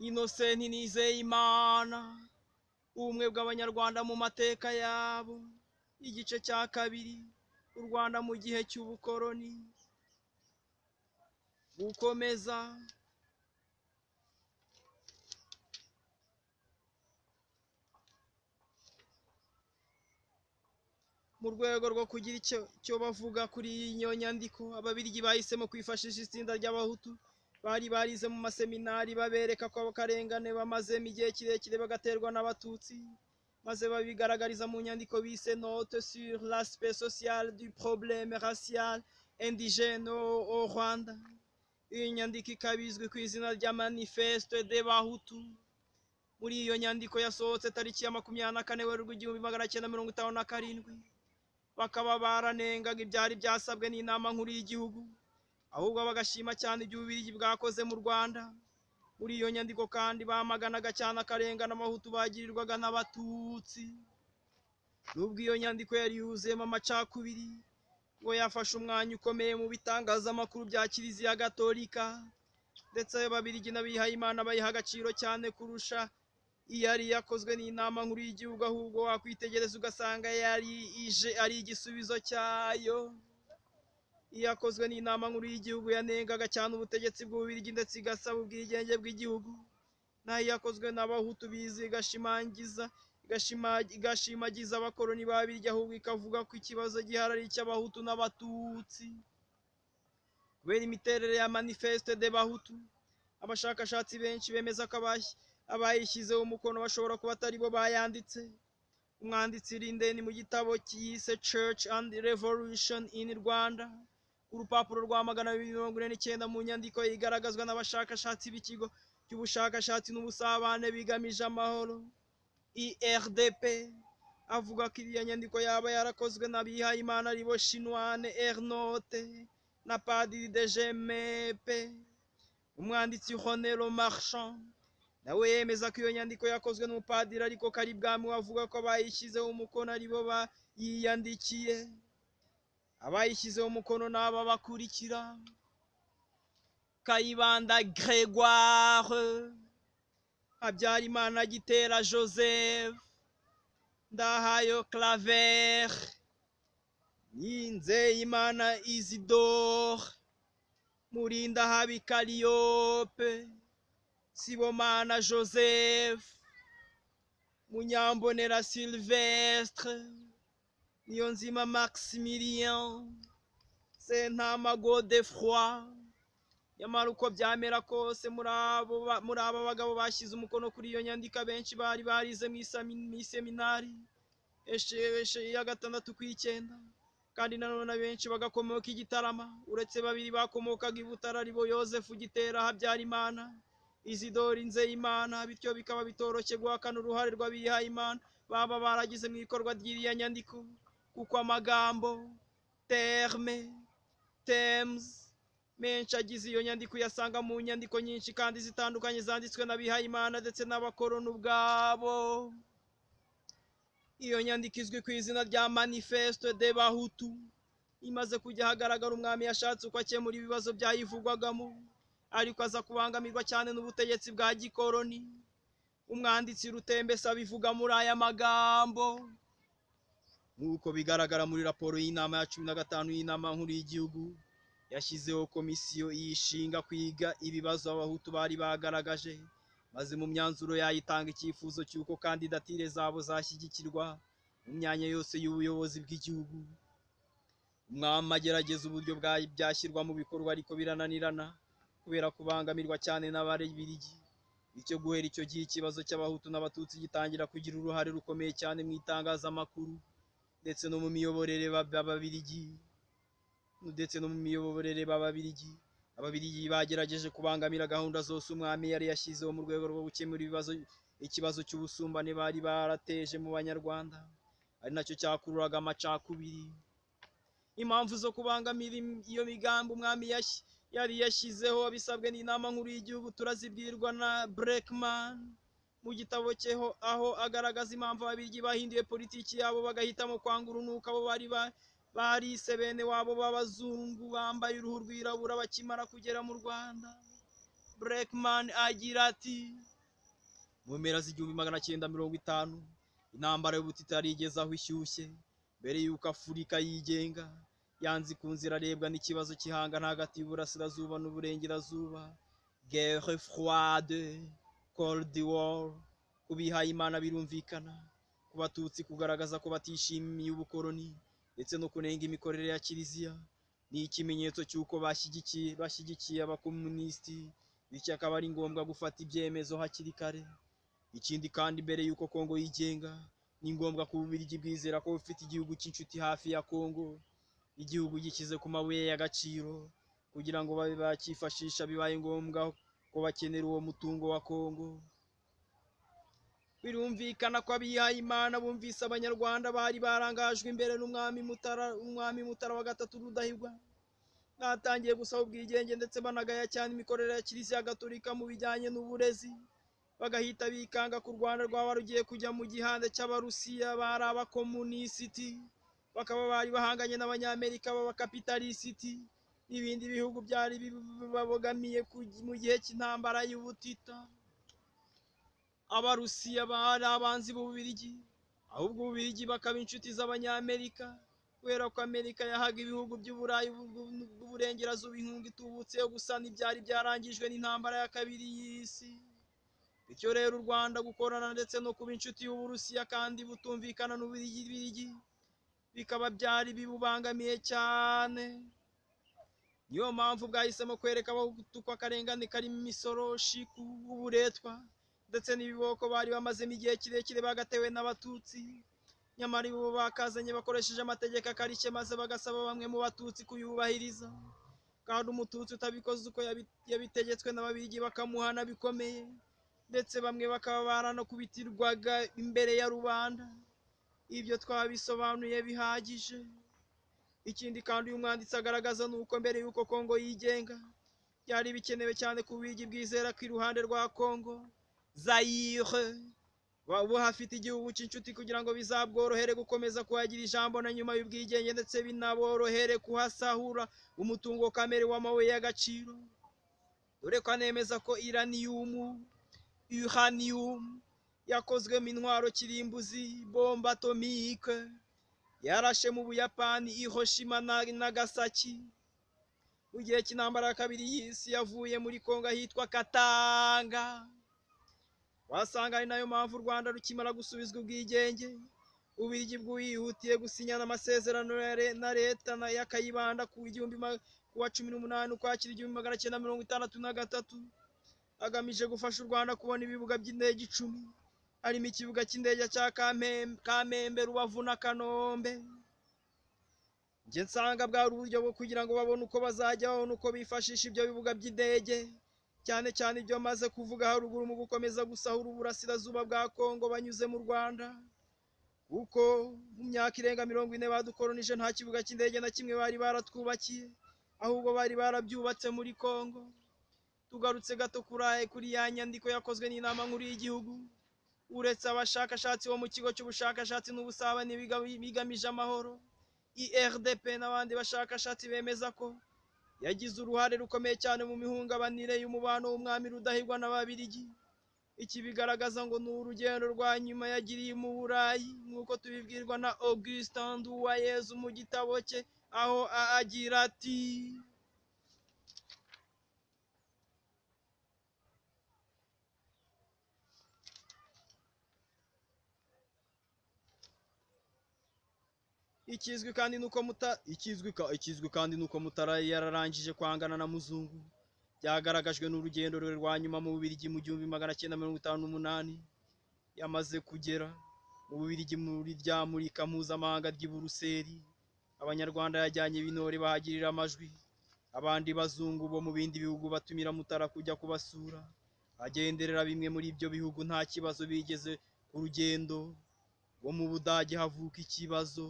Innocent Nizeyimana, ubumwe bw'abanyarwanda mu mateka yabo, igice cya kabiri, u Rwanda mu gihe cy'ubukoroni, gukomeza. Mu rwego rwo kugira icyo bavuga kuri iyo nyandiko, ababirigi bahisemo kwifashisha itsinda ry'abahutu bari barize mu maseminari babereka ko akarengane bamazemo igihe kirekire bagaterwa n'abatutsi, maze babigaragariza mu nyandiko bise Note sur l'aspect social du problème racial indigène au Rwanda. Iyi nyandiko ikaba izwi ku izina rya Manifeste des Bahutu. Muri iyo nyandiko yasohotse tariki ya 24 Werurwe 1957, bakaba baranengaga ibyari byasabwe n'inama nkuru y'igihugu, ahubwo bagashima cyane ibyo Ububiligi bwakoze mu Rwanda. Muri iyo nyandiko kandi bamaganaga cyane akarengane abahutu bagirirwaga n'abatutsi. Nubwo iyo nyandiko yari yuzuyemo amacakubiri, ngo yafashe umwanya ukomeye mu bitangazamakuru bya Kiliziya Gatolika, ndetse ababirigi n'abihayimana bayiha agaciro cyane kurusha iyari yakozwe n'inama nkuru y'igihugu, ahubwo wakwitegereza ugasanga yari ije ari igisubizo cyayo. Iyakozwe n'inama nkuru y'igihugu yanengaga cyane ubutegetsi bw'Ububiligi ndetse igasaba ubwigenge bw'igihugu, naho iyakozwe n'abahutu bize igashimagiza abakoroni b'Ababiligi, ahubwo ikavuga ko ikibazo gihari ari icy'abahutu n'abatutsi. Kubera imiterere ya Manifeste des Bahutu, abashakashatsi benshi bemeza ko abayishyizeho umukono bashobora kuba atari bo bayanditse. Umwanditsi Linden mu gitabo yise Church and Revolution in Rwanda, ku rupapuro rwa 249 mu nyandiko igaragazwa n'abashakashatsi b'ikigo cy'ubushakashatsi n'ubusabane bigamije amahoro IRDP, avuga ko iriya nyandiko yaba yarakozwe n'abihayimana aribo Chinoine Ernote na Padiri de Gemepe. Umwanditsi René Marchand nawe yemeza ko iyo nyandiko yakozwe n'umupadiri ariko Karibwami, avuga ko abayishyizeho umukono aribo bayiyandikiye. Abayishyizeho umukono n'aba bakurikira: Kayibanda Grégoire, Habyarimana Gitera Joseph, Ndahayo Claver, Nzeyimana Isidore, Murindahabi Calliope, Sibomana Joseph, Munyambonera Sylvestre, Niyonzima Maximilien, Sentama Godefroy. Nyamara uko byamera kose, muri aba bagabo bashyize umukono kuri iyo nyandiko benshi bari barize mu iseminari ya 6/9, kandi nanone benshi bagakomoka i Gitarama, uretse babiri bakomokaga i Butare aribo Yosefu Gitera Habyarimana, Isidore Nzeyimana. Bityo bikaba bitoroshye guhakana uruhare rw'abihayimana baba baragize mu ikorwa ry'iriya nyandiko, kuko amagambo terme terms menshi agize iyo nyandiko yasanga mu nyandiko nyinshi kandi zitandukanye zanditswe n'abihayimana ndetse n'abakoroni ubwabo. Iyo nyandiko izwi ku izina rya Manifeste des Bahutu, imaze kujya hagaragara umwami yashatse uko akemura ibibazo byayivugwagamo, ariko aza kubangamirwa cyane n'ubutegetsi bwa gikoroni. Umwanditsi Rutembesa abivuga muri aya magambo: nk'uko bigaragara muri raporo y'inama ya 15 y'inama nkuru y'igihugu, yashyizeho komisiyo yishinga kwiga ibibazo abahutu bari bagaragaje, maze mu myanzuro yayitanga icyifuzo cy'uko kandidatire zabo zashyigikirwa mu myanya yose y'ubuyobozi bw'igihugu. Umwami agerageza uburyo byashyirwa mu bikorwa, ariko birananirana kubera kubangamirwa cyane n'Ababiligi. Bityo guhera icyo gihe ikibazo cy'abahutu n'abatutsi gitangira kugira uruhare rukomeye cyane mu itangazamakuru ndetse no mu miyoborere b'Ababiligi. Ababiligi bagerageje kubangamira gahunda zose umwami yari yashyizeho mu rwego rwo gukemura ikibazo cy'ubusumbane bari barateje mu Banyarwanda, ari nacyo cyakururaga amacakubiri. Impamvu zo kubangamira iyo migambi umwami yari yashyizeho bisabwe n'inama nkuru y'igihugu turazibwirwa na Breckman mu gitabo cye, aho agaragaza impamvu Ababiligi bahinduye politiki yabo bagahitamo kwanga urunuka abo barise bene wabo b'abazungu bambaye uruhu rwirabura bakimara kugera mu Rwanda. Breckman agira ati: mu mpera z'igihumbi magana cyenda mirongo itanu intambara y'ubutita yari igeze aho ishyushye mbere y'uko Afurika yigenga yanze ikunze irarebwa n'ikibazo cy'ihangana hagati y'uburasirazuba n'uburengerazuba guerre froide cold war kubihaye Imana birumvikana ku Batutsi kugaragaza ko batishimiye ubukoroni ndetse no kunenga imikorere ya Kiliziya ni ikimenyetso cy'uko bashyigikiye abakomunisiti bityo akaba ari ngombwa gufata ibyemezo hakiri kare. Ikindi kandi mbere y'uko Kongo yigenga ni ngombwa ko Ububiligi bwizera ko bufite igihugu cy'inshuti hafi ya Kongo, igihugu gikize ku mabuye y'agaciro kugira ngo babe bakifashisha bibaye ngombwa ko bakenera uwo mutungo wa Kongo. Birumvikana ko abihaye Imana bumvise Abanyarwanda bari barangajwe imbere n'umwami Mutara wa gatatu Rudahigwa batangiye gusaba ubwigenge ndetse banagaya cyane imikorere ya Kiliziya Gatolika mu bijyanye n'uburezi, bagahita bikanga ku Rwanda rwaba rugiye kujya mu gihande cy'Abarusiya bari abakomunisiti, bakaba bari bahanganye n'Abanyamerika b'abakapitalisiti n'ibindi bihugu byari babogamiye mu gihe cy'intambara y'ubutita. Abarusiya bari abanzi b'Ububiligi, ahubwo Ububiligi bakaba inshuti z'Abanyamerika kubera ko Amerika yahaga ibihugu by'Uburayi bw'uburengerazuba inkunga itubutse yo gusana ibyari byarangijwe n'intambara ya kabiri y'isi. Bityo rero u Rwanda gukorana ndetse no kuba inshuti y'Uburusiya kandi butumvikana n'Ububiligi bikaba byari bibubangamiye cyane. Niyo mpamvu bwahisemo kwereka abahutu ko akarengane karimo imisoro, shiku, uburetwa ndetse n'ibiboko bari bamazemo igihe kirekire bagatewe n'Abatutsi, nyamara bo bakazanye bakoresheje amategeko akarishye maze bagasaba bamwe mu Batutsi kuyubahiriza, kandi Umututsi utabikoze uko yabitegetswe n'Ababiligi bakamuhana bikomeye, ndetse bamwe bakaba baranakubitirwaga imbere ya rubanda. Ibyo twabisobanuye bihagije. Ikindi kandi uyu mwanditsi agaragaza nuko mbere y'uko Kongo yigenga byari bikenewe cyane ku Bubiligi bwizera ko iruhande rwa Kongo Zaire buhafite igihugu cy'inshuti kugira ngo bizabworohere gukomeza kuhagira ijambo na nyuma y'ubwigenge ndetse binaborohere kuhasahura umutungo kamere w'amabuye y'agaciro, dore ko anemeza ko uranium yakozwemo intwaro kirimbuzi bombe atomike yarashe mu Buyapani Hiroshima na Nagasaki mu gihe cy'intambara ya kabiri y'isi yavuye muri Kongo ahitwa Katanga. Wasanga ari nayo mpamvu u Rwanda rukimara gusubizwa ubwigenge Ububiligi bwihutiye gusinyana amasezerano na leta ya Kayibanda ku wa 18 Ukwakira 1963 agamije gufasha u Rwanda kubona ibibuga by'indege 10 harimo ikibuga cy'indege cya Kamembe, Rubavu na Kanombe. Nge nsanga bwari uburyo bwo kugira ngo babone uko bazajya babona uko bifashisha ibyo bibuga by'indege, cyane cyane ibyo maze kuvuga haruguru mu gukomeza gusahura uburasirazuba bwa Kongo banyuze mu Rwanda, kuko mu myaka irenga 40 badukolonije nta kibuga cy'indege na kimwe bari baratwubakiye, ahubwo bari barabyubatse muri Kongo. Tugarutse gato kuri ya nyandiko yakozwe n'inama nkuru y'igihugu, uretse abashakashatsi bo mu kigo cy'ubushakashatsi n'ubusabane bigamije amahoro IRDP n'abandi bashakashatsi bemeza ko yagize uruhare rukomeye cyane mu mihungabanire y'umubano w'umwami Rudahigwa n'Ababiligi. Iki bigaragaza ngo ni urugendo rwa nyuma yagiriye mu Burayi nk'uko tubibwirwa na Augustin Nduwayezu mu gitabo cye, aho agira ati: ikizwi kandi nuko Mutara yararangije kwangana na Muzungu byagaragajwe n'urugendo rwe rwa nyuma mu Bubiligi mu 1958 yamaze kugera mu Bubiligi muri rya murika mpuzamahanga ry'i Buruseli. Abanyarwanda yajyanye b'intore bahagirira amajwi, abandi bazungu bo mu bindi bihugu batumira Mutara kujya kubasura, agenderera bimwe muri ibyo bihugu nta kibazo bigeze. Ku rugendo rwo mu Budage havuka ikibazo